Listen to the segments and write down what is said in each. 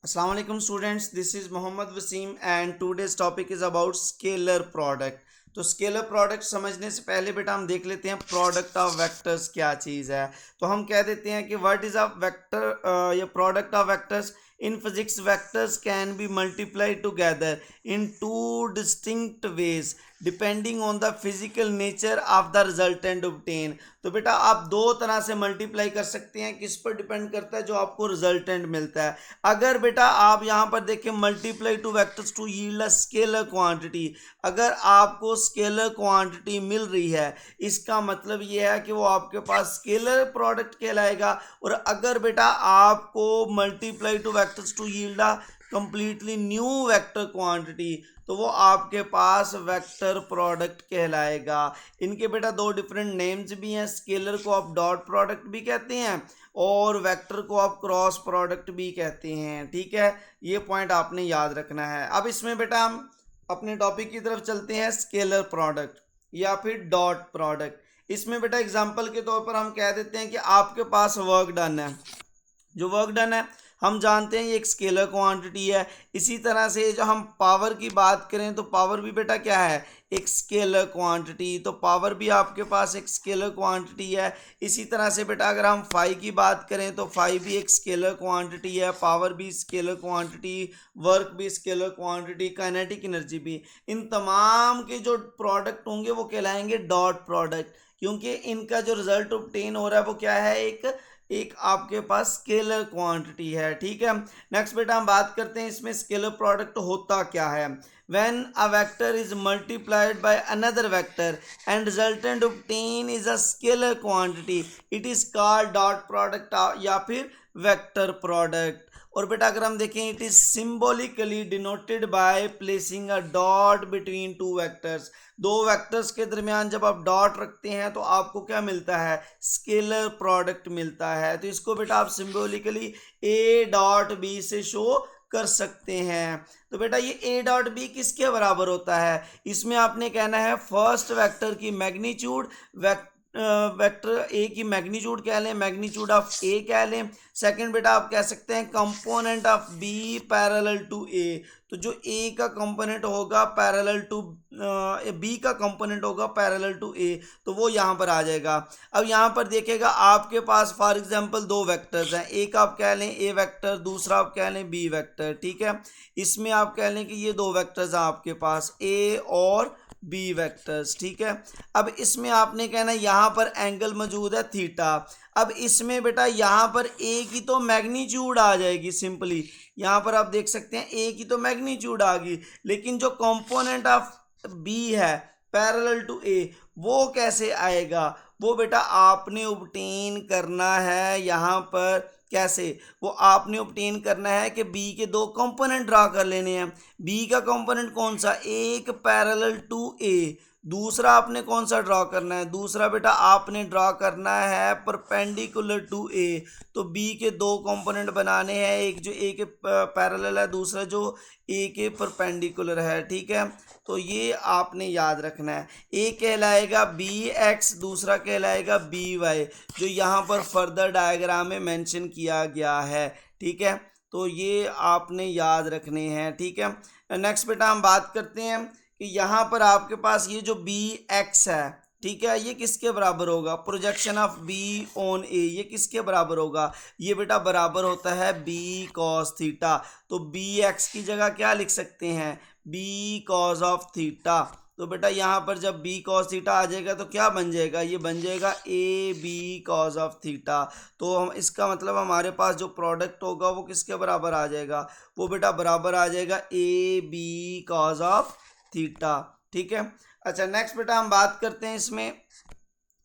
Assalamu alaikum students, this is Mohammad Wasim and today's topic is about scalar product. तो scalar product समझने से पहले बेटा हम देख लेते हैं प्रोडक्ट ऑफ वेक्टर्स क्या चीज़ है। तो हम कह देते हैं कि व्हाट इज अ वेक्टर या product of vectors. In physics vectors can be multiplied together in two distinct ways depending on the physical nature of the resultant obtain. तो बेटा आप दो तरह से मल्टीप्लाई कर सकते हैं, किस पर डिपेंड करता है, जो आपको रिजल्टेंट मिलता है। अगर बेटा आप यहाँ पर देखें multiply two vectors to yield a scalar quantity, अगर आपको स्केलर क्वांटिटी मिल रही है इसका मतलब ये है कि वो आपके पास स्केलर प्रोडक्ट कहलाएगा। और अगर बेटा आपको multiply two vectors to yield a completely new vector quantity तो वो आपके पास वेक्टर प्रोडक्ट कहलाएगा। इनके बेटा दो डिफरेंट नेम्स भी हैं, स्केलर को आप डॉट प्रोडक्ट भी कहते हैं और वेक्टर को आप क्रॉस प्रोडक्ट भी कहते हैं। ठीक है, ये पॉइंट आपने याद रखना है। अब इसमें बेटा हम अपने टॉपिक की तरफ चलते हैं, स्केलर प्रोडक्ट या फिर डॉट प्रोडक्ट। इसमें बेटा एग्जांपल के तौर पर हम कह देते हैं कि आपके पास वर्क डन है, जो वर्क डन है हम जानते हैं ये एक स्केलर क्वांटिटी है। इसी तरह से जो हम पावर की बात करें तो पावर भी बेटा क्या है, एक स्केलर क्वांटिटी। तो पावर भी आपके पास एक स्केलर क्वांटिटी है। इसी तरह से बेटा अगर हम फाई की बात करें तो फाई भी एक स्केलर क्वांटिटी है, पावर भी स्केलर क्वांटिटी, वर्क भी स्केलर क्वांटिटी, काइनेटिक एनर्जी भी। इन तमाम के जो प्रोडक्ट होंगे वो कहलाएंगे डॉट प्रोडक्ट, क्योंकि इनका जो रिजल्ट ऑब्टेन हो रहा है वो क्या है, एक आपके पास स्केलर क्वांटिटी है। ठीक है, नेक्स्ट बेटा हम बात करते हैं इसमें स्केलर प्रोडक्ट होता क्या है। When a vector is multiplied by another vector and resultant obtain is a scalar quantity it is called dot product या फिर वेक्टर प्रोडक्ट। और बेटा अगर हम देखें it is symbolically denoted by placing a dot between two vectors. दो vectors के दरमियान जब आप डॉट रखते हैं तो आपको क्या मिलता है, स्केलर प्रोडक्ट मिलता है। तो इसको बेटा आप सिंबॉलिकली ए डॉट बी से शो कर सकते हैं। तो बेटा ये ए डॉट बी किसके बराबर होता है, इसमें आपने कहना है फर्स्ट वेक्टर की मैग्नीट्यूड, वेक्टर ए की मैग्नीट्यूड कह लें, मैग्नीट्यूड ऑफ ए कह लें। सेकंड बेटा आप कह सकते हैं component of B parallel to A. तो जो ए का कंपोनेंट होगा पैरेलल टू बी का कंपोनेंट होगा पैरेलल टू ए, तो वो यहाँ पर आ जाएगा। अब यहाँ पर देखिएगा आपके पास फॉर एग्जांपल दो वेक्टर्स हैं, एक आप कह लें ए वेक्टर, दूसरा आप कह लें बी वेक्टर। ठीक है, इसमें आप कह लें कि ये दो वेक्टर्स हैं आपके पास ए और बी वेक्टर्स। ठीक है, अब इसमें आपने कहना यहाँ पर एंगल मौजूद है थीटा। अब इसमें बेटा यहाँ पर ए की तो मैग्नीट्यूड आ जाएगी, सिंपली यहाँ पर आप देख सकते हैं ए की तो मैग्नीट्यूड आ गई, लेकिन जो कंपोनेंट ऑफ बी है पैरेलल टू ए वो कैसे आएगा, वो बेटा आपने ऑब्टेन करना है यहाँ पर। कैसे, वो आपने ऑब्टेन करना है कि बी के दो कंपोनेंट ड्रा कर लेने हैं। बी का कंपोनेंट कौन सा, एक पैरेलल टू ए, दूसरा आपने कौन सा ड्रा करना है, दूसरा बेटा आपने ड्रा करना है परपेंडिकुलर टू ए। तो बी के दो कंपोनेंट बनाने हैं, एक जो ए के पैरेलल है, दूसरा जो ए के परपेंडिकुलर है। ठीक है, तो ये आपने याद रखना है, एक कहलाएगा बी एक्स, दूसरा कहलाएगा बी वाई, जो यहाँ पर फर्दर डायग्राम में मेंशन किया गया है। ठीक है, तो ये आपने याद रखने हैं। ठीक है, नेक्स्ट बेटा हम बात करते हैं कि यहाँ पर आपके पास ये जो बी एक्स है, ठीक है, ये किसके बराबर होगा, प्रोजेक्शन ऑफ बी ऑन ए, ये किसके बराबर होगा, ये बेटा बराबर होता है बी कॉस थीटा। तो बी एक्स की जगह क्या लिख सकते हैं, बी कॉस ऑफ थीटा। तो बेटा यहाँ पर जब बी कॉस थीटा आ जाएगा तो क्या बन जाएगा, ये बन जाएगा A B cos of theta. तो हम इसका मतलब हमारे पास जो प्रोडक्ट होगा वो किसके बराबर आ जाएगा, वो बेटा बराबर आ जाएगा A B cos of theta. ठीक है, अच्छा नेक्स्ट बेटा हम बात करते हैं इसमें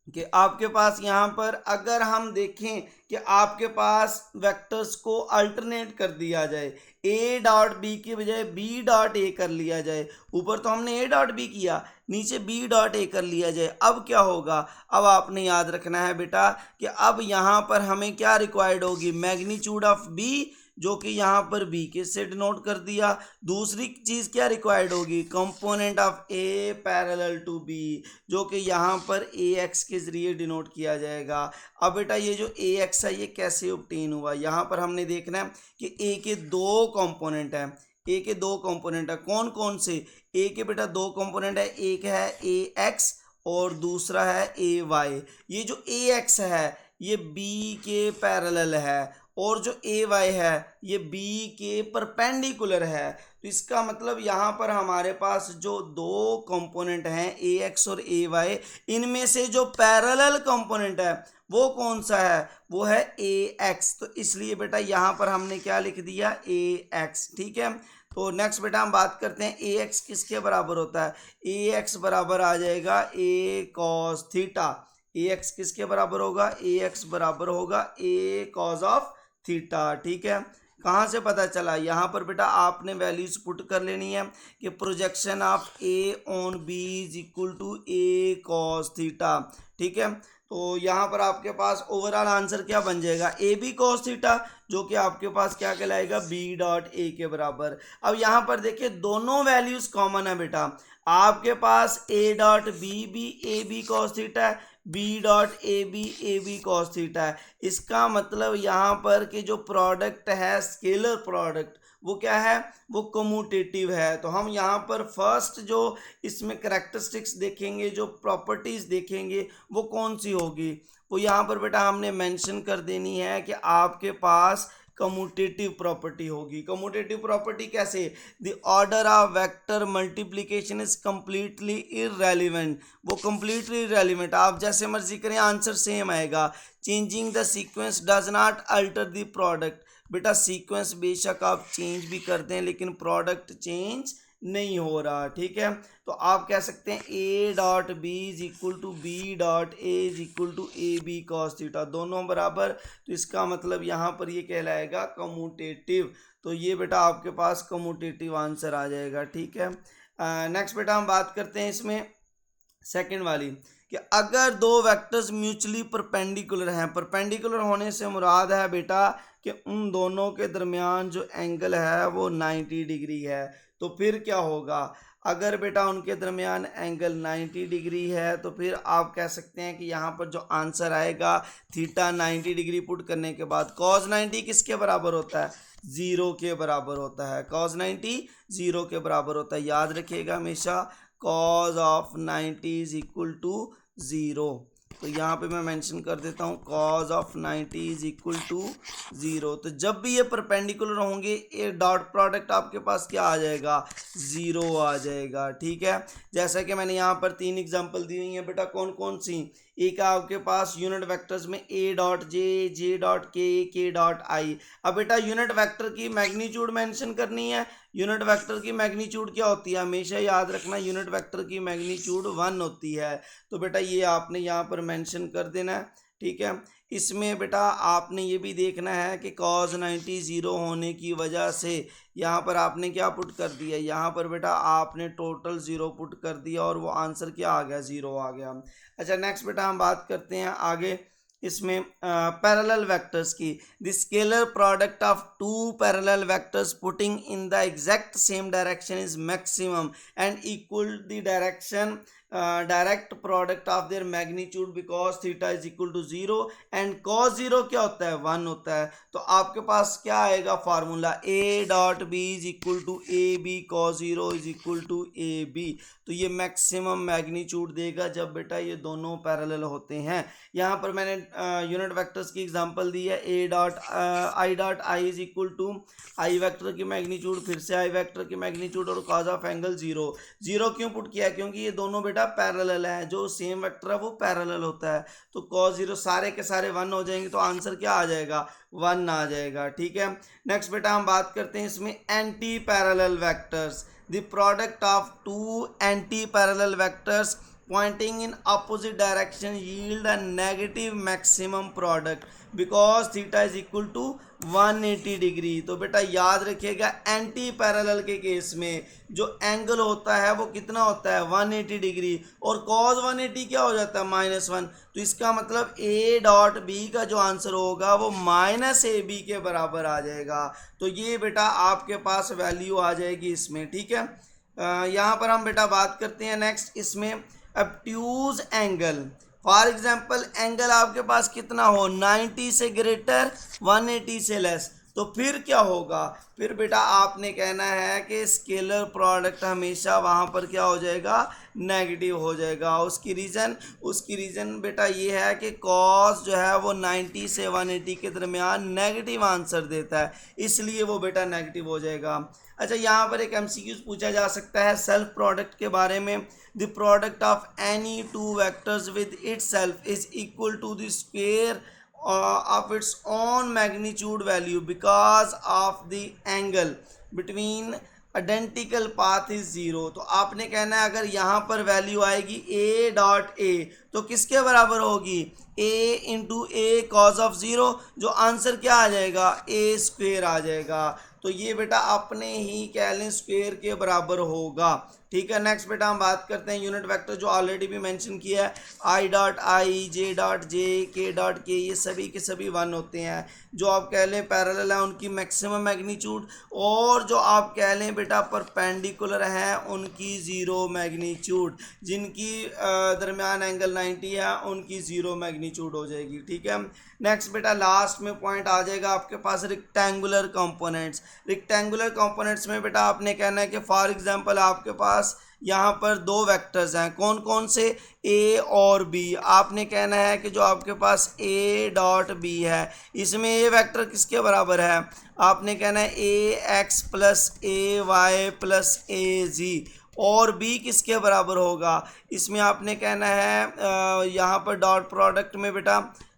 कि आपके पास यहाँ पर अगर हम देखें कि आपके पास वेक्टर्स को अल्टरनेट कर दिया जाए, ए डॉट बी की बजाय बी डॉट ए कर लिया जाए, ऊपर तो हमने ए डॉट बी किया, नीचे बी डॉट ए कर लिया जाए, अब क्या होगा, अब आपने याद रखना है बेटा कि अब यहाँ पर हमें क्या रिक्वायर्ड होगी, मैग्नीट्यूड ऑफ बी जो कि यहाँ पर बी के से डिनोट कर दिया। दूसरी चीज़ क्या रिक्वायर्ड होगी, component of A parallel to B, जो कि यहाँ पर ए एक्स के ज़रिए डिनोट किया जाएगा। अब बेटा ये जो ए एक्स है ये कैसे ऑब्टेन हुआ, यहाँ पर हमने देखना है कि ए के दो कंपोनेंट हैं, ए के दो कंपोनेंट है, कौन कौन से, ए के बेटा दो कंपोनेंट है, एक है ए एक्स और दूसरा है ए वाई। ये जो ए एक्स है ये बी के पैरेलल है और जो ए वाई है ये बी के परपेंडिकुलर है। तो इसका मतलब यहाँ पर हमारे पास जो दो कंपोनेंट हैं ए एक्स और ए वाई, इनमें से जो पैरेलल कंपोनेंट है वो कौन सा है, वो है ए एक्स। तो इसलिए बेटा यहाँ पर हमने क्या लिख दिया, ए एक्स। ठीक है, तो नेक्स्ट बेटा हम बात करते हैं ए एक्स किसके बराबर होता है, ए एक्स बराबर आ जाएगा ए कॉस थीटा। ए एक्स किसके बराबर होगा, ए एक्स बराबर होगा ए कॉस ऑफ थीटा। ठीक है, कहाँ से पता चला, यहाँ पर बेटा आपने वैल्यूज पुट कर लेनी है कि projection of A on B is equal to A cos theta. ठीक है, तो यहाँ पर आपके पास ओवरऑल आंसर क्या बन जाएगा, ए बी कॉस थीटा, जो कि आपके पास क्या कहलाएगा, बी डॉट ए के बराबर। अब यहाँ पर देखिए दोनों वैल्यूज कॉमन है बेटा, आपके पास ए डॉट बी भी ए बी कॉस थीटा है, B dot A B cos theta है। इसका मतलब यहाँ पर कि जो प्रोडक्ट है स्केलर प्रोडक्ट वो क्या है, वो कम्यूटेटिव है। तो हम यहाँ पर फर्स्ट जो इसमें करैक्टरिस्टिक्स देखेंगे, जो प्रॉपर्टीज़ देखेंगे वो कौन सी होगी, वो यहाँ पर बेटा हमने मेंशन कर देनी है कि आपके पास कम्यूटेटिव प्रॉपर्टी होगी। कम्यूटेटिव प्रॉपर्टी कैसे, the order of vector multiplication is completely irrelevant, वो कंप्लीटली इररेलेवेंट, आप जैसे मर्जी करें आंसर सेम आएगा। Changing the sequence does not alter the product, बेटा सीक्वेंस बेशक आप चेंज भी करते हैं लेकिन प्रोडक्ट चेंज नहीं हो रहा। ठीक है, तो आप कह सकते हैं A dot B is equal to B dot A is equal to A B cos theta, दोनों बराबर। तो इसका मतलब यहाँ पर ये कहलाएगा कम्यूटेटिव। तो ये बेटा आपके पास कम्यूटेटिव आंसर आ जाएगा। ठीक है, नेक्स्ट बेटा हम बात करते हैं इसमें सेकंड वाली कि अगर दो वेक्टर्स म्यूचुअली परपेंडिकुलर हैं, परपेंडिकुलर होने से मुराद है बेटा कि उन दोनों के दरमियान जो एंगल है वो 90 डिग्री है। तो फिर क्या होगा, अगर बेटा उनके दरमियान एंगल 90 डिग्री है तो फिर आप कह सकते हैं कि यहाँ पर जो आंसर आएगा थीटा 90 डिग्री पुट करने के बाद कॉस 90 किसके बराबर होता है, ज़ीरो के बराबर होता है। कॉस 90 ज़ीरो के बराबर होता है, याद रखिएगा हमेशा cos of 90 is equal to zero. तो यहाँ पे मैं मेंशन कर देता हूँ cos of 90 is equal to zero. तो जब भी ये परपेंडिकुलर होंगे ये डॉट प्रोडक्ट आपके पास क्या आ जाएगा, ज़ीरो आ जाएगा। ठीक है, जैसा कि मैंने यहाँ पर 3 एग्जांपल दी हुई हैं बेटा, कौन कौन सी, एक आपके पास यूनिट वेक्टर्स में ए डॉट जे, जे डॉट के डॉट आई। अब बेटा यूनिट वेक्टर की मैग्नीट्यूड मेंशन करनी है, यूनिट वेक्टर की मैग्नीट्यूड क्या होती है, हमेशा याद रखना यूनिट वेक्टर की मैग्नीट्यूड 1 होती है। तो बेटा ये आपने यहाँ पर मेंशन कर देना है। ठीक है, इसमें बेटा आपने ये भी देखना है कि cos 90 ज़ीरो होने की वजह से यहाँ पर आपने क्या पुट कर दिया, यहाँ पर बेटा आपने टोटल ज़ीरो पुट कर दिया और वो आंसर क्या आ गया, ज़ीरो आ गया। अच्छा नेक्स्ट बेटा हम बात करते हैं आगे इसमें पैरेलल वेक्टर्स की, the scalar product of two parallel vectors putting in the exact same direction is maximum and equal the direction direct product of their magnitude because theta is equal to zero and cos zero क्या होता है, 1 होता है। तो आपके पास क्या आएगा formula, A dot B is equal to A B cos zero is equal to A B. तो ये मैक्सिमम मैग्नीट्यूड देगा जब बेटा ये दोनों पैरेलल होते हैं। यहाँ पर मैंने यूनिट वेक्टर्स की एग्जांपल दी है, A dot I is equal to I vector की मैग्नीट्यूड, फिर से आई वेक्टर की मैग्नीट्यूड और cos of angle zero. Zero क्यों पुट किया, क्योंकि ये दोनों बेटा पैरेलल है, जो सेम वेक्टर है वो पैरेलल होता है। तो कॉस ज़ीरो सारे के सारे 1 हो जाएंगे तो आंसर क्या आ जाएगा, 1 आ जाएगा। ठीक है, नेक्स्ट बेटा हम बात करते हैं इसमें anti parallel vectors, the product of two anti parallel vectors pointing in opposite direction yield a negative maximum product because theta is equal to 180 degree. तो बेटा याद रखिएगा एंटी पैरेलल के केस में जो एंगल होता है वो कितना होता है 180 डिग्री, और कॉज 180 क्या हो जाता है -1। तो इसका मतलब ए डॉट बी का जो आंसर होगा वो -AB के बराबर आ जाएगा। तो ये बेटा आपके पास वैल्यू आ जाएगी इसमें, ठीक है। यहाँ पर हम बेटा बात करते हैं नेक्स्ट इसमें obtuse angle. For example angle आपके पास कितना हो 90 से ग्रेटर 180 से लेस, तो फिर क्या होगा, फिर बेटा आपने कहना है कि स्केलर प्रोडक्ट हमेशा वहाँ पर क्या हो जाएगा नेगेटिव हो जाएगा। उसकी रीज़न बेटा ये है कि कॉस जो है वो 90 से 180 के दरमियान नेगेटिव आंसर देता है, इसलिए वो बेटा नेगेटिव हो जाएगा। अच्छा, यहाँ पर एक MCQ पूछा जा सकता है सेल्फ प्रोडक्ट के बारे में। The product of any two vectors with itself is equal to the square of its own magnitude value because of the angle between identical path is 0। तो आपने कहना है अगर यहाँ पर वैल्यू आएगी a डॉट ए तो किसके बराबर होगी a into A cause of 0, जो आंसर क्या आ जाएगा a स्क्वेयर आ जाएगा। तो ये बेटा अपने ही कह लें स्क्वेयर के बराबर होगा, ठीक है। नेक्स्ट बेटा हम बात करते हैं यूनिट वेक्टर जो ऑलरेडी भी मेंशन किया है, आई डॉट आई, जे डॉट जे, के डॉट के, ये सभी के सभी 1 होते हैं। जो आप कह लें पैरेलल है उनकी मैक्सिमम मैग्नीट्यूड, और जो आप कह लें बेटा परपेंडिकुलर हैं उनकी 0 मैग्नीट्यूड, जिनकी दरमियान एंगल 90 है उनकी 0 मैग्नीट्यूड हो जाएगी, ठीक है। नेक्स्ट बेटा लास्ट में पॉइंट आ जाएगा आपके पास रेक्टेंगुलर कंपोनेंट्स। रेक्टेंगुलर कंपोनेंट्स में बेटा आपने कहना है कि फॉर एग्जांपल आपके पास यहाँ पर 2 वेक्टर्स हैं, कौन कौन से a और b। आपने कहना है कि जो आपके पास a डॉट b है इसमें a वेक्टर किसके बराबर है, आपने कहना है ax plus ay plus az, और b किसके बराबर होगा, इसमें आपने कहना है यहाँ पर डॉट प्रोडक्ट में बेटा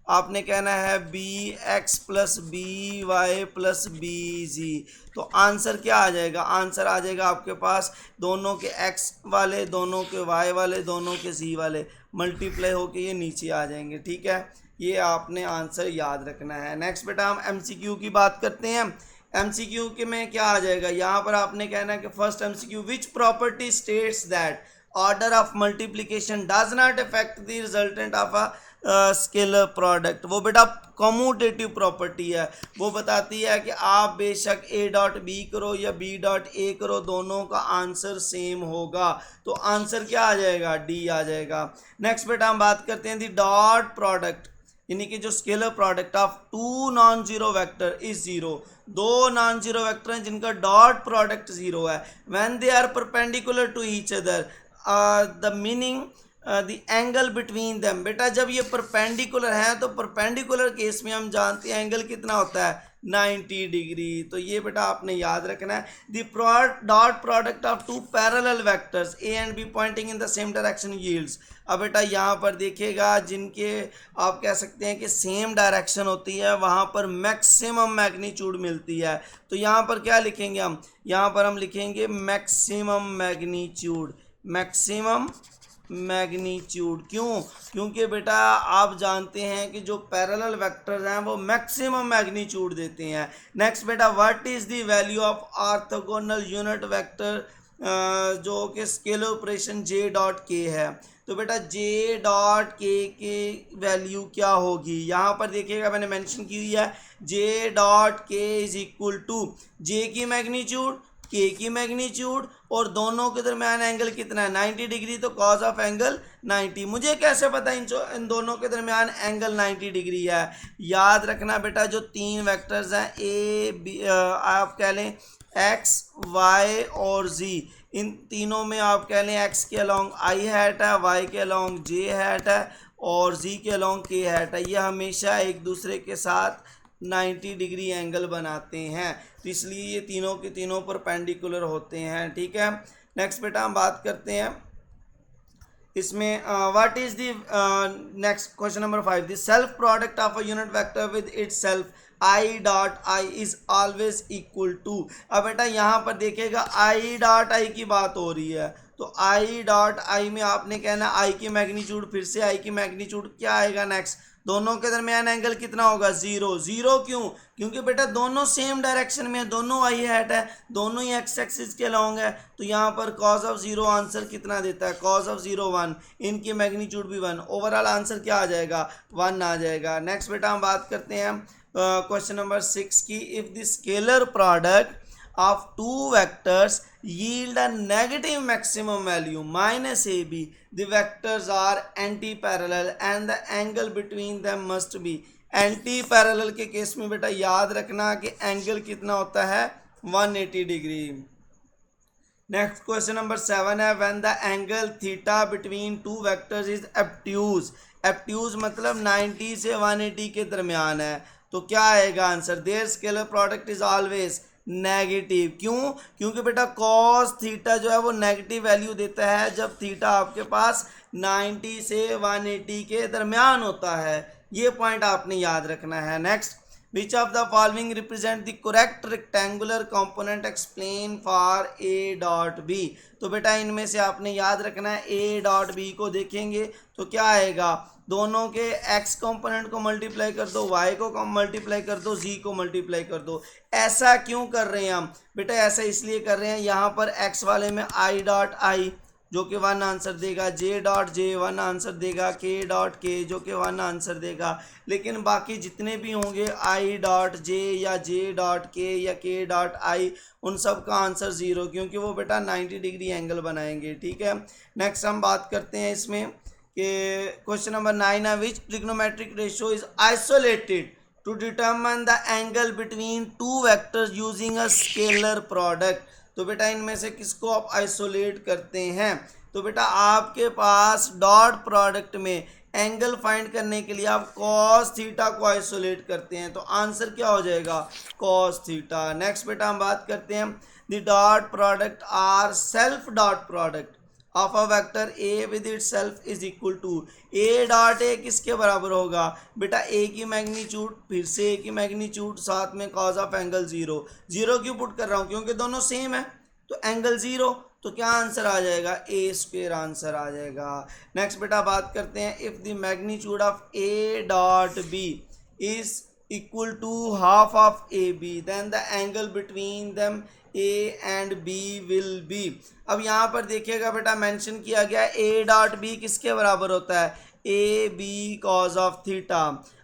आपने कहना है bx plus by plus bz। तो आंसर क्या आ जाएगा, आंसर आ जाएगा आपके पास दोनों के x वाले, दोनों के y वाले, दोनों के z वाले मल्टीप्लाई होके ये नीचे आ जाएंगे, ठीक है। ये आपने आंसर याद रखना है। नेक्स्ट बेटा हम MCQ की बात करते हैं। MCQ के में क्या आ जाएगा, यहाँ पर आपने कहना है कि first MCQ which property states that order of multiplication does not affect the resultant of a scalar product. वो बेटा कम्यूटेटिव प्रॉपर्टी है, वो बताती है कि आप बेशक a डॉट बी करो या b डॉट ए करो दोनों का आंसर सेम होगा। तो आंसर क्या आ जाएगा D आ जाएगा। नेक्स्ट बेटा हम बात करते हैं दी डॉट प्रोडक्ट, यानी कि जो scalar product of 2 non zero vector is 0। 2 non zero vector हैं जिनका डॉट प्रोडक्ट 0 है, when they are perpendicular to each other the meaning the angle between them. बेटा जब ये परपेंडिकुलर हैं तो परपेंडिकुलर केस में हम जानते हैं एंगल कितना होता है 90 डिग्री। तो ये बेटा आपने याद रखना है। The dot product of 2 parallel vectors a and b pointing in the same direction yields. अब बेटा यहाँ पर देखिएगा जिनके आप कह सकते हैं कि सेम डायरेक्शन होती है वहाँ पर मैक्सिमम मैग्नीट्यूड मिलती है। तो यहाँ पर क्या लिखेंगे हम, यहाँ पर हम लिखेंगे मैक्सिमम मैग्नीट्यूड, मैक्सिमम मैग्नीट्यूड। क्यों, क्योंकि बेटा आप जानते हैं कि जो पैरेलल वेक्टर्स हैं वो मैक्सिमम मैग्नीट्यूड देते हैं। नेक्स्ट बेटा what is the value of orthogonal unit vector जो कि स्केलर ऑपरेशन जे डॉट के है। तो बेटा जे डॉट के वैल्यू क्या होगी, यहाँ पर देखिएगा मैंने मेंशन की हुई है जे डॉट के इज इक्वल टू जे की मैग्नीट्यूड के की मैग्नीट्यूड और दोनों के दरमियान एंगल कितना है 90 डिग्री, तो कॉज ऑफ एंगल 90। मुझे कैसे पता इन दोनों के दरमियान एंगल 90 डिग्री है। याद रखना बेटा जो 3 वेक्टर्स हैं ए बी आप कह लें एक्स वाई और जी, इन तीनों में आप कह लें एक्स के अलोंग आई हैट है, वाई के अलोंग जे हैट है और जी के अलोंग के हैट है। ये हमेशा एक दूसरे के साथ 90 डिग्री एंगल बनाते हैं, तो इसलिए ये तीनों के तीनों परपेंडिकुलर होते हैं, ठीक है। नेक्स्ट बेटा हम बात करते हैं इसमें what is the next question number 5 the self product of a unit vector with itself I dot I is always equal to. अब बेटा यहाँ पर देखिएगा आई डॉट आई की बात हो रही है, तो आई डॉट आई में आपने कहना आई की मैग्नीट्यूड, फिर से आई की मैग्नीट्यूड क्या आएगा नेक्स्ट दोनों के दरमियान एंगल कितना होगा, 0। 0 क्यों, क्योंकि बेटा दोनों सेम डायरेक्शन में है, दोनों वाई हैट है, दोनों ही एक्स एक्सिस के लॉन्ग है। तो यहाँ पर कॉस ऑफ 0 आंसर कितना देता है, कॉस ऑफ 0 1, इनकी मैग्नीट्यूड भी 1, ओवरऑल आंसर क्या आ जाएगा, 1 आ जाएगा। नेक्स्ट बेटा हम बात करते हैं क्वेश्चन नंबर 6 की। If the scalar product of two vectors yield a negative maximum value minus AB, the vectors are anti-parallel and the angle between them must be। Anti parallel के केस में बेटा याद रखना कि एंगल कितना होता है, 180 डिग्री। नेक्स्ट क्वेश्चन नंबर 7 है, when the angle theta between two vectors is obtuse. Obtuse मतलब 90 से 180 के दरमियान है, तो क्या आएगा answer, their scalar product is always negative. क्यों, क्योंकि बेटा कॉस थीटा जो है वो नेगेटिव वैल्यू देता है जब थीटा आपके पास 90 से 180 के दरमियान होता है। ये पॉइंट आपने याद रखना है। Next, which of the following represent the correct rectangular component explain for A dot B. तो बेटा इनमें से आपने याद रखना है, ए डॉट बी को देखेंगे तो क्या आएगा, दोनों के x कंपोनेंट को मल्टीप्लाई कर दो, y को मल्टीप्लाई कर दो, z को मल्टीप्लाई कर दो। ऐसा क्यों कर रहे हैं हम बेटा, ऐसा इसलिए कर रहे हैं, यहाँ पर x वाले में i डॉट i जो कि 1 आंसर देगा, j डॉट j 1 आंसर देगा, k डॉट k जो कि 1 आंसर देगा, लेकिन बाकी जितने भी होंगे i डॉट j या j डॉट k या k डॉट i, उन सब का आंसर 0, क्योंकि वो बेटा 90 डिग्री एंगल बनाएंगे। ठीक है, नेक्स्ट हम बात करते हैं इसमें कि क्वेश्चन नंबर 9 है, which trigonometric ratio is isolated to determine the angle between two vectors using a scalar product. तो बेटा इनमें से किसको आप आइसोलेट करते हैं, तो बेटा आपके पास डॉट प्रोडक्ट में एंगल फाइंड करने के लिए आप कॉस थीटा को आइसोलेट करते हैं, तो आंसर क्या हो जाएगा, कॉस थीटा। नेक्स्ट बेटा हम बात करते हैं, the dot product or self dot product of a vector A with itself is equal to. A dot A किसके बराबर होगा बेटा, ए की मैग्नीट्यूड, फिर से ए की मैग्नीट्यूड, साथ में कॉज ऑफ एंगल 0। 0 क्यों पुट कर रहा हूँ, क्योंकि दोनों सेम है, तो एंगल 0, तो क्या आंसर आ जाएगा, ए स्क्वेयर आंसर आ जाएगा। नेक्स्ट बेटा बात करते हैं, if the magnitude of A dot B is equal to half of A B, then the angle between them A and B will be. अब यहाँ पर देखिएगा बेटा मेंशन किया गया ए डॉट बी किसके बराबर होता है, A B cos of theta.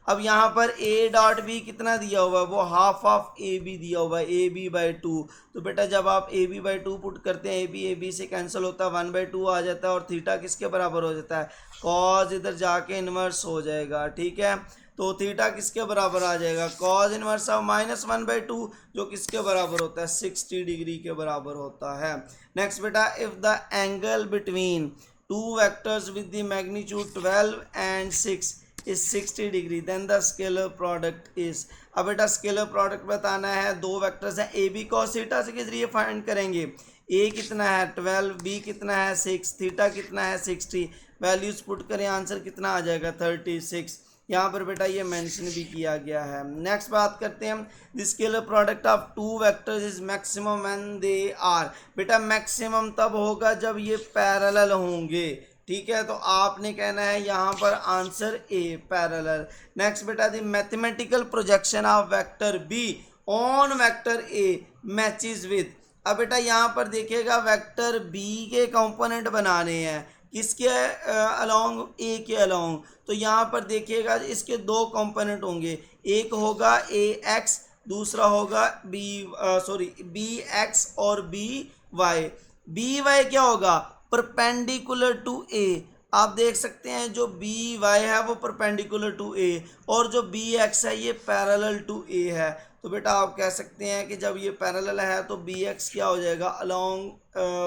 अब यहाँ पर ए डॉट बी कितना दिया हुआ है, वो हाफ ऑफ ए बी दिया हुआ है, ए बी बाई 2। तो बेटा जब आप ए बी बाई 2 पुट करते हैं, ए बी से कैंसिल होता है, 1/2 आ जाता है, और थीटा किसके बराबर हो जाता है, कॉज इधर जाके इन्वर्स हो जाएगा। ठीक है, तो थीटा किसके बराबर आ जाएगा, कॉज इनवर्स ऑफ -1/2, जो किसके बराबर होता है, 60 डिग्री के बराबर होता है। नेक्स्ट बेटा, if the angle between two vectors with the magnitude 12 and 6 is 60 degree, then the scalar product is. अब बेटा स्केलर प्रोडक्ट बताना है, दो वेक्टर्स हैं, ए बी कॉस थीटा से के जरिए फाइंड करेंगे। ए कितना है 12, बी कितना है 6, थीटा कितना है 60, वैल्यूज पुट करें, आंसर कितना आ जाएगा 36। यहाँ पर बेटा ये मेंशन भी किया गया है। नेक्स्ट बात करते हैं, the scalar product of two vectors is maximum when they are. बेटा मैक्सिमम तब होगा जब ये पैरेलल होंगे। ठीक है, तो आपने कहना है यहाँ पर आंसर ए पैरेलल। नेक्स्ट बेटा, the mathematical projection of vector be on vector A matches with. अब बेटा यहाँ पर देखिएगा वेक्टर बी के कंपोनेंट बनाने हैं, किसके अलोंग, ए के अलोंग। तो यहाँ पर देखिएगा इसके दो कंपोनेंट होंगे, एक होगा ए एक्स, दूसरा होगा बी एक्स और बी वाई। बी वाई क्या होगा, परपेंडिकुलर टू ए। आप देख सकते हैं जो बी वाई है वो परपेंडिकुलर टू ए, और जो बी एक्स है ये पैरेलल टू ए है। तो बेटा आप कह सकते हैं कि जब ये पैरेलल है तो बी एक्स क्या हो जाएगा, अलोंग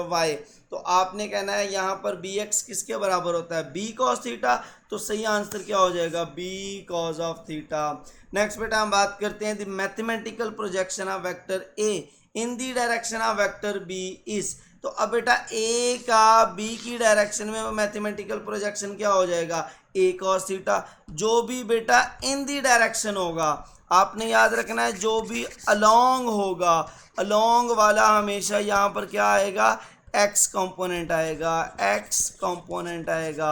वाई। तो आपने कहना है यहाँ पर बी एक्स किसके बराबर होता है, बी कॉस थीटा। तो सही आंसर क्या हो जाएगा, B cos of theta. Next बेटा हम बात करते हैं the mathematical projection of vector A in the direction of vector B is. तो अब बेटा ए का बी की डायरेक्शन में मैथमेटिकल प्रोजेक्शन क्या हो जाएगा, ए कॉस थीटा। जो भी बेटा इन दी डायरेक्शन होगा, आपने याद रखना है, जो भी अलोंग होगा, अलोंग वाला हमेशा यहाँ पर क्या आएगा, एक्स कंपोनेंट आएगा, एक्स कंपोनेंट आएगा।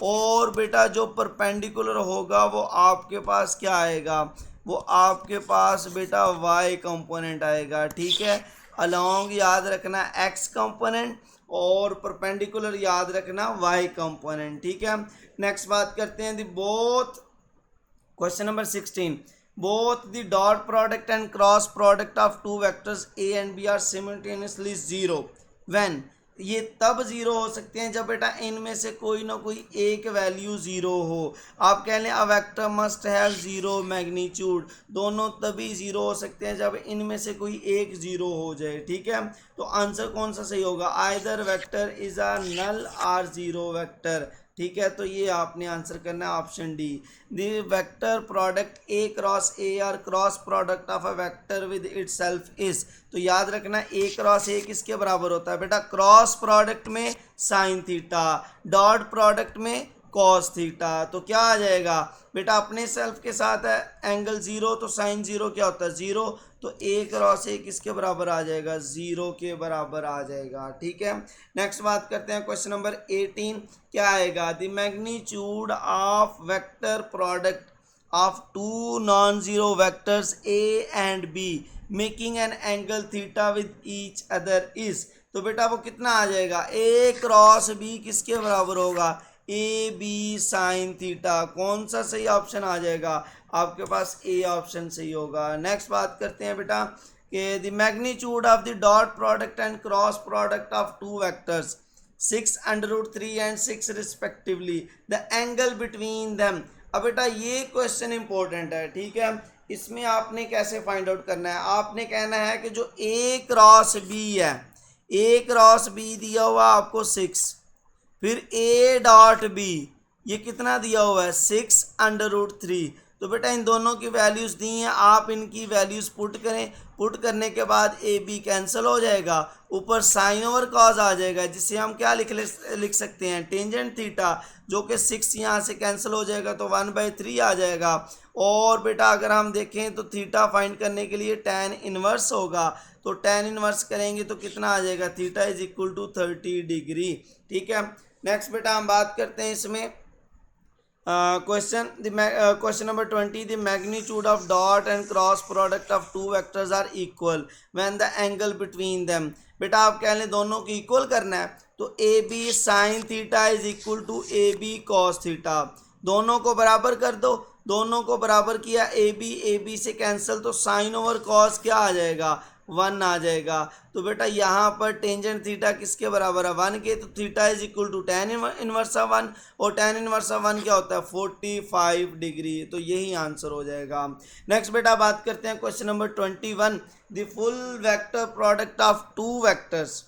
और बेटा जो परपेंडिकुलर होगा वो आपके पास क्या आएगा, वो आपके पास बेटा वाई कंपोनेंट आएगा। ठीक है, अलोंग याद रखना एक्स कंपोनेंट और परपेंडिकुलर याद रखना वाई कंपोनेंट। ठीक है, नेक्स्ट बात करते हैं दी both question number 16 both the dot product and cross product of two vectors a and b are simultaneously zero when ये तब जीरो हो सकते हैं जब बेटा इनमें से कोई ना कोई एक वैल्यू जीरो हो। आप कह लें a vector must have zero magnitude, दोनों तभी जीरो हो सकते हैं जब इनमें से कोई एक जीरो हो जाए। ठीक है, तो आंसर कौन सा सही होगा, either vector is a null or zero vector. ठीक है, तो ये आपने आंसर करना है option D. The vector product A cross A or cross product of a vector with itself is, तो याद रखना ए क्रॉस ए किसके बराबर होता है बेटा, क्रॉस प्रोडक्ट में साइन थीटा, डॉट प्रोडक्ट में कॉस थीटा। तो क्या आ जाएगा बेटा, अपने सेल्फ के साथ है एंगल जीरो, तो साइन जीरो क्या होता है जीरो, तो ए क्रॉस ए किसके बराबर आ जाएगा, जीरो के बराबर आ जाएगा। ठीक है, नेक्स्ट बात करते हैं क्वेश्चन नंबर 18 क्या आएगा, the magnitude of vector product of two non zero vectors A and B making an angle theta with each other is, तो बेटा वो कितना आ जाएगा, ए क्रॉस बी किसके बराबर होगा, ए बी साइन थीटा। कौन सा सही ऑप्शन आ जाएगा, आपके पास ए ऑप्शन सही होगा। नेक्स्ट बात करते हैं बेटा कि the magnitude of the dot product and cross product of two vectors 6√3 and 6 respectively, the angle between them. अब बेटा ये क्वेश्चन इंपॉर्टेंट है। ठीक है, इसमें आपने कैसे फाइंड आउट करना है, आपने कहना है कि जो ए क्रॉस बी है, ए क्रॉस बी दिया हुआ आपको 6, फिर ए डॉट बी ये कितना दिया हुआ है 6√3, तो बेटा इन दोनों की वैल्यूज़ दी हैं, आप इनकी वैल्यूज़ पुट करें, पुट करने के बाद ए बी कैंसिल हो जाएगा, ऊपर साइन ओवर कॉज आ जाएगा, जिससे हम क्या लिख सकते हैं टेंजेंट थीटा, जो कि 6 यहाँ से कैंसिल हो जाएगा तो 1/3 आ जाएगा। और बेटा अगर हम देखें तो थीटा फाइंड करने के लिए tan इनवर्स होगा, तो tan इनवर्स करेंगे तो कितना आ जाएगा, theta is equal to 30 degree. ठीक है, नेक्स्ट बेटा हम बात करते हैं इसमें question number 20 the magnitude of dot and cross product of two vectors are equal when the angle between them. बेटा आप कह लें दोनों को इक्वल करना है, तो A B sine theta is equal to A B cos theta, दोनों को बराबर कर दो, दोनों को बराबर किया, ए बी से कैंसिल, तो साइन ओवर कॉस क्या आ जाएगा 1 आ जाएगा। तो बेटा यहाँ पर टेंजेंट थीटा किसके बराबर है 1 के, तो theta is equal to tan inverse of 1, और tan इनवर्स ऑफ 1 क्या होता है 45 डिग्री, तो यही आंसर हो जाएगा। नेक्स्ट बेटा बात करते हैं question number 21 the full vector product of two vectors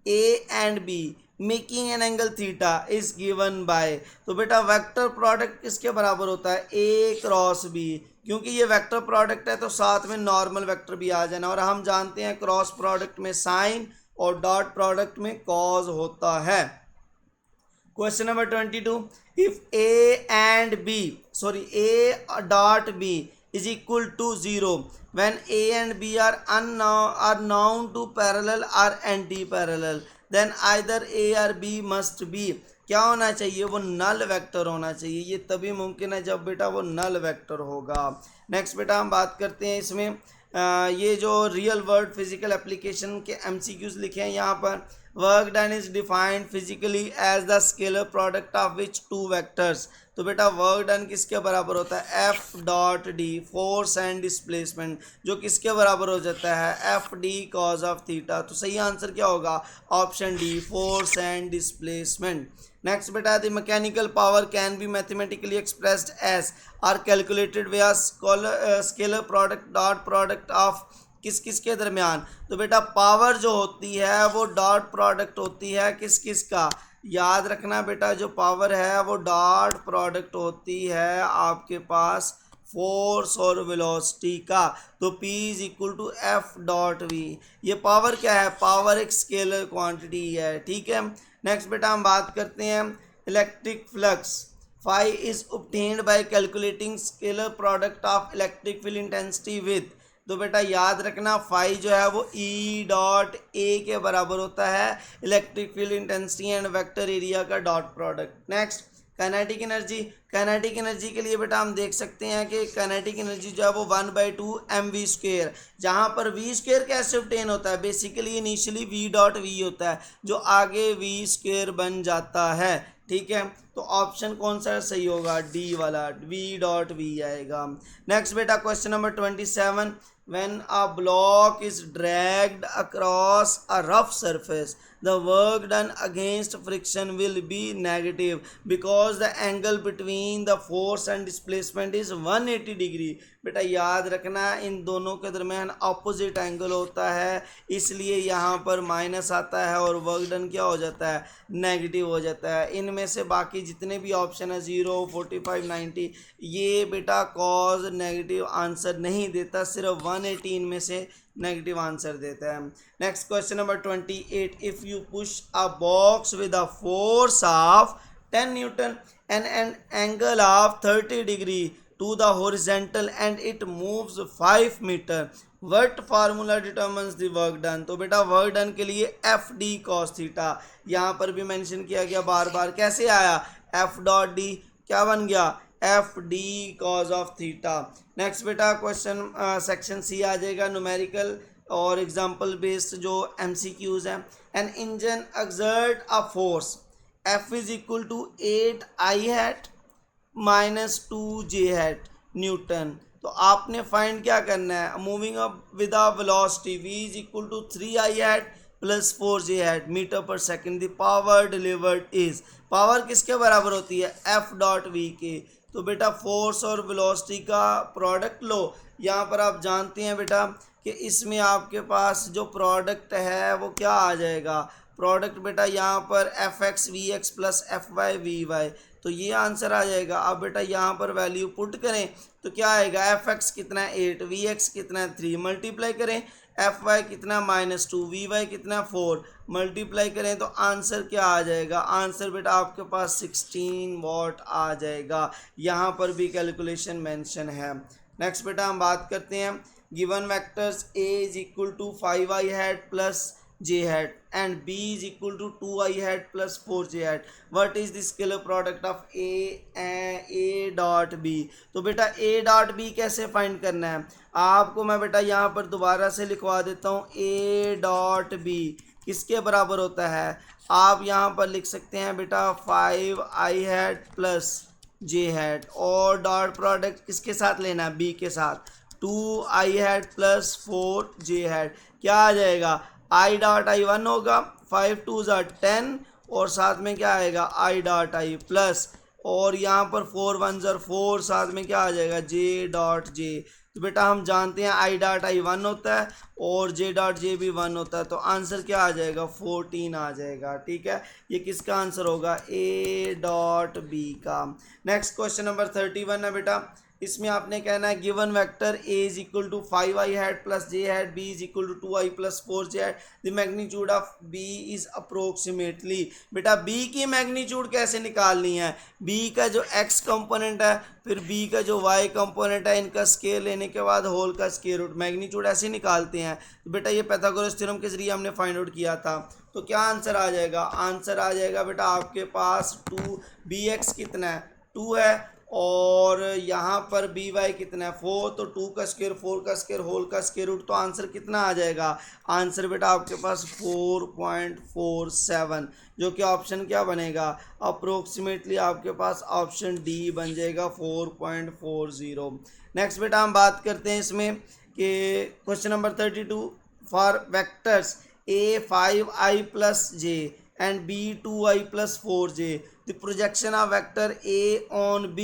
A and B making an angle theta is given by, तो बेटा वेक्टर प्रोडक्ट किसके बराबर होता है ए क्रॉस बी, क्योंकि ये वेक्टर प्रोडक्ट है तो साथ में नॉर्मल वेक्टर भी आ जाना, और हम जानते हैं क्रॉस प्रोडक्ट में साइन और डॉट प्रोडक्ट में कॉज होता है। Question number 22 if A and B A dot B is equal to 0 when a and b are known to parallel or anti-parallel then either a or b must be, क्या होना चाहिए, वो null vector होना चाहिए, ये तभी मुमकिन है जब बेटा वो नल वेक्टर होगा। नेक्स्ट बेटा हम बात करते हैं इसमें ये जो रियल वर्ल्ड फिजिकल एप्लीकेशन के MCQs लिखे हैं यहाँ पर, work done is defined physically as the scalar product of which two vectors, तो बेटा वर्क डन किसके बराबर होता है F dot D force and displacement, जो किसके बराबर हो जाता है F D cos of theta, तो सही आंसर क्या होगा option D force and displacement. Next बेटा the mechanical power can be mathematically expressed as are calculated वे scalar product dot product of किस किस के दरमियान, तो बेटा पावर जो होती है वो डॉट प्रोडक्ट होती है किस किस का, याद रखना बेटा जो पावर है वो डॉट प्रोडक्ट होती है आपके पास फोर्स और वेलोसिटी का, तो P is equal to F dot V, ये पावर क्या है, पावर एक स्केलर क्वांटिटी है। ठीक है, नेक्स्ट बेटा हम बात करते हैं electric flux phi is obtained by calculating scalar product of electric field intensity with, तो बेटा याद रखना फाई जो है वो ई डॉट ए के बराबर होता है, electric field intensity and vector area का dot product. Next kinetic energy. Kinetic energy के लिए बेटा हम देख सकते हैं कि काइनेटिक एनर्जी जो है वो 1/2 mv², जहाँ पर v² कैसे ऑब्टेन होता है, basically initially v dot V होता है जो आगे v² बन जाता है। ठीक है, तो ऑप्शन कौन सा सही होगा, डी वाला, v डॉट वी आएगा। नेक्स्ट बेटा question number 27, when a block is dragged across a rough surface the work done against friction will be negative because the angle between the force and displacement is 180 degree। बेटा याद रखना इन दोनों के दरमियान opposite angle होता है, इसलिए यहाँ पर माइनस आता है और वर्क डन क्या हो जाता है, नेगेटिव हो जाता है। इनमें से बाकी जितने भी ऑप्शन है 0, 45, 90, ये बेटा कॉज नेगेटिव आंसर नहीं देता, सिर्फ 180 इनमें से नेगेटिव आंसर देता है। Next question number 28, if you push a box with a force of 10 Newton and an angle of 30 degree to the horizontal and it moves 5 meter, what formula determines the work done। तो बेटा work done के लिए F D cos theta यहाँ पर भी mention किया गया बार बार, कैसे आया, एफ डॉट डी क्या बन गया, F D cos of theta. Next बेटा क्वेश्चन सेक्शन सी आ जाएगा, न्यूमेरिकल और एग्जाम्पल बेस्ड जो MCQs हैं। An engine exert a force F is equal to 8I hat minus 2J hat newton. तो आपने फाइंड क्या करना है, moving up with a velocity V is equal to 3I hat plus 4J hat metre per second. The power delivered is, power किसके बराबर होती है, F dot V के। तो बेटा फोर्स और वेलोसिटी का प्रोडक्ट लो, यहाँ पर आप जानते हैं बेटा कि इसमें आपके पास जो प्रोडक्ट है वो क्या आ जाएगा, प्रोडक्ट बेटा यहाँ पर F X V X plus F Y V Y, तो ये आंसर आ जाएगा। अब बेटा यहाँ पर वैल्यू पुट करें तो क्या आएगा, एफ एक्स कितना है 8, वी एक्स कितना है 3, मल्टीप्लाई करें एफ वाई कितना -2, वी वाई कितना 4, मल्टीप्लाई करें तो आंसर क्या आ जाएगा, आंसर बेटा आपके पास 16 वॉट आ जाएगा। यहाँ पर भी कैलकुलेशन मेंशन है। नेक्स्ट बेटा हम बात करते हैं, given vectors A is equal to 5I hat plus j hat and b is equal to 2I hat plus 4j hat, what is the scalar product of a dot b। तो बेटा a dot b कैसे find करना है, आपको मैं बेटा यहाँ पर दोबारा से लिखवा देता हूँ, a dot b किसके बराबर होता है, आप यहाँ पर लिख सकते हैं बेटा 5I hat plus j hat और डॉट प्रोडक्ट किसके साथ लेना है, b के साथ, 2I hat plus 4j hat, क्या आ जाएगा, आई डॉट आई 1 होगा, 5 2 10 और साथ में क्या आएगा आई डॉट आई प्लस, और यहाँ पर 4 1 4, साथ में क्या आ जाएगा जे डॉट जे। तो बेटा हम जानते हैं आई डॉट आई 1 होता है और जे डॉट जे भी 1 होता है, तो आंसर क्या आ जाएगा 14 आ जाएगा। ठीक है, ये किसका आंसर होगा, ए डॉट बी का। नेक्स्ट क्वेश्चन नंबर 31 है बेटा, इसमें आपने कहना है given vector a is equal to 5I hat plus j hat, b is equal to 2I plus 4j hat, the magnitude of b is approximately. बेटा b की magnitude कैसे निकालनी है, b का जो x कंपोनेंट है फिर b का जो y कंपोनेंट है, इनका स्केयर लेने के बाद होल का स्केयर रूट, मैग्नीट्यूड ऐसे निकालते हैं। तो बेटा ये पाइथागोरस थ्योरम के जरिए हमने फाइंड आउट किया था। तो क्या आंसर आ जाएगा, आंसर आ जाएगा बेटा आपके पास 2bx कितना है 2 है, और यहाँ पर बी वाई कितना है 4, तो 2 का स्क्वायर 4 का स्क्वायर होल का स्क्वायर रूट, तो आंसर कितना आ जाएगा, आंसर बेटा आपके पास 4.47, जो कि ऑप्शन क्या बनेगा, अप्रोक्सीमेटली आपके पास ऑप्शन डी बन जाएगा 4.40। नेक्स्ट बेटा हम बात करते हैं इसमें कि question number 32, for vectors a 5I plus J and b 2I plus 4j, the projection of vector a on b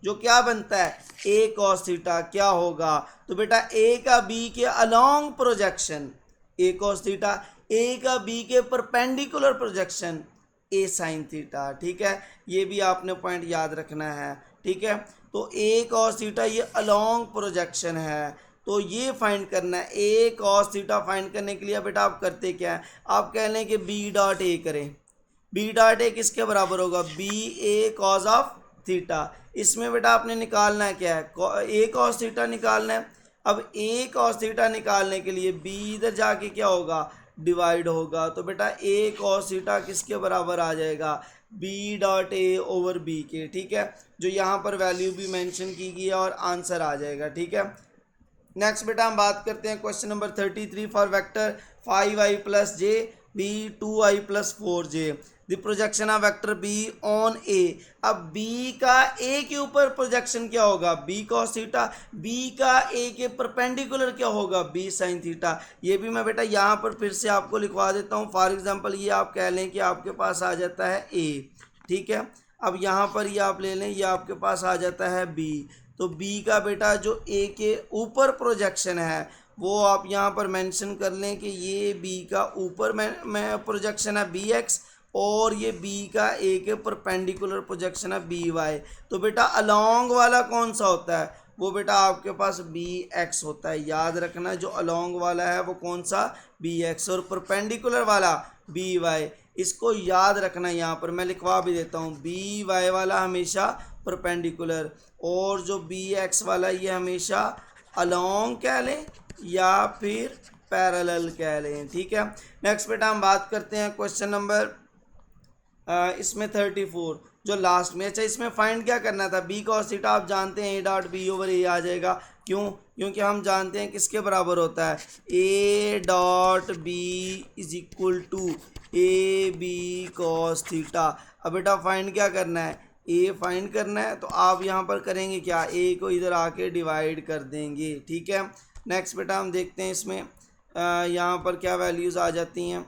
जो क्या बनता है a cos थीटा क्या होगा। तो बेटा a का b के along projection a cos theta, a का b के perpendicular projection a sin theta. ठीक है, ये भी आपने पॉइंट याद रखना है। ठीक है, तो a cos थीटा ये अलोंग प्रोजेक्शन है, तो ये फाइंड करना है। a cos थीटा फाइंड करने के लिए बेटा आप करते क्या है, आप कह लें कि b डॉट a करें, b डॉट a किसके बराबर होगा, b a cos of theta. इसमें बेटा आपने निकालना है क्या है, a cos थीटा निकालना है। अब a cos थीटा निकालने के लिए b इधर जाके क्या होगा, डिवाइड होगा। तो बेटा a cos थीटा किसके बराबर आ जाएगा, b dot a over b के, ठीक है, जो यहाँ पर वैल्यू भी मेंशन की गई है और आंसर आ जाएगा, ठीक है। नेक्स्ट बेटा हम बात करते हैं question number 33 for vector 5i plus J B 2i plus 4j the projection of vector b on a। अब b का a के ऊपर प्रोजेक्शन क्या होगा, b cos थीटा, b का a के परपेंडिकुलर क्या होगा, b sin थीटा। ये भी मैं बेटा यहाँ पर फिर से आपको लिखवा देता हूँ। फॉर एग्जांपल ये आप कह लें कि आपके पास आ जाता है a, ठीक है। अब यहाँ पर ये आप ले लें, ये आपके पास आ जाता है b। तो b का बेटा जो a के ऊपर प्रोजेक्शन है वो आप यहाँ पर मेंशन कर लें कि ये b का ऊपर में प्रोजेक्शन है bx, और ये b का a के परपेंडिकुलर प्रोजेक्शन है by। तो बेटा अलोंग वाला कौन सा होता है, वो बेटा आपके पास bx होता है। याद रखना जो अलोंग वाला है वो कौन सा, bx, और परपेंडिकुलर वाला by। इसको याद रखना, यहाँ पर मैं लिखवा भी देता हूँ, by वाला हमेशा परपेंडिकुलर, और जो bx वाला ये हमेशा अलोंग कह लें या फिर पैरेलल कह लें, ठीक है। नेक्स्ट बेटा हम बात करते हैं क्वेश्चन नंबर इसमें 34 जो लास्ट में। अच्छा इसमें फाइंड क्या करना था, b cos थीटा आप जानते हैं a डॉट बी ओवर ए आ जाएगा। क्यों, क्योंकि हम जानते हैं किसके बराबर होता है, a dot B is equal to A B cos theta. अब बेटा फाइंड क्या करना है, a फाइंड करना है, तो आप यहाँ पर करेंगे क्या, a को इधर आके डिवाइड कर देंगे, ठीक है। नेक्स्ट बेटा हम देखते हैं इसमें यहाँ पर क्या वैल्यूज़ आ जाती हैं।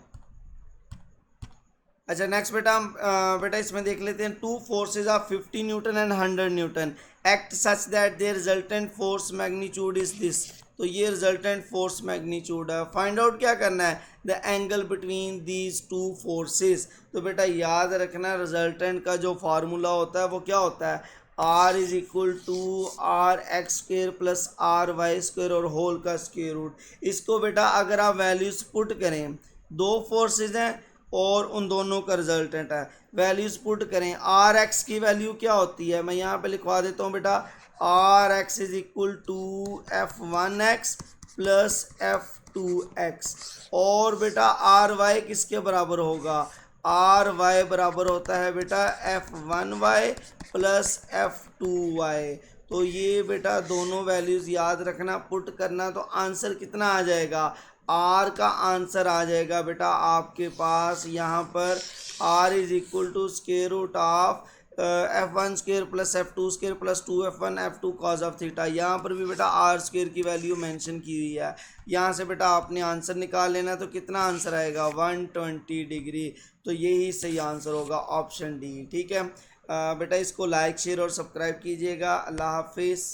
अच्छा नेक्स्ट बेटा हम बेटा इसमें देख लेते हैं, two forces of 50 newton and 100 newton act such that their resultant force magnitude is this. तो ये रिजल्टेंट फोर्स मैग्नीट्यूड है। फाइंड आउट क्या करना है, the angle between these two forces. तो बेटा याद रखना रिजल्टेंट का जो फार्मूला होता है वो क्या होता है, r is equal to R X square plus R Y square और होल का स्क्वेयर रूट। इसको बेटा अगर आप वैल्यूज पुट करें, दो फोर्सेज हैं और उन दोनों का रिजल्टेंट है, वैल्यूज पुट करें, आर एक्स की वैल्यू क्या होती है, मैं यहाँ पे लिखवा देता हूँ बेटा, R X is equal to F one X plus F two X, और बेटा आर वाई किसके बराबर होगा, आर वाई बराबर होता है बेटा F one Y plus F two Y. तो ये बेटा दोनों वैल्यूज़ याद रखना, पुट करना, तो आंसर कितना आ जाएगा, आर का आंसर आ जाएगा बेटा आपके पास यहाँ पर R is equal to square root of F one square plus F two square plus two F one F two cos of theta. यहाँ पर भी बेटा आर स्क्वेयर की वैल्यू मेंशन की हुई है। यहाँ से बेटा आपने आंसर निकाल लेना, तो कितना आंसर आएगा 120 डिग्री। तो यही सही आंसर होगा ऑप्शन डी, ठीक है। बेटा इसको लाइक शेयर और सब्सक्राइब कीजिएगा। अल्लाह हाफिज़।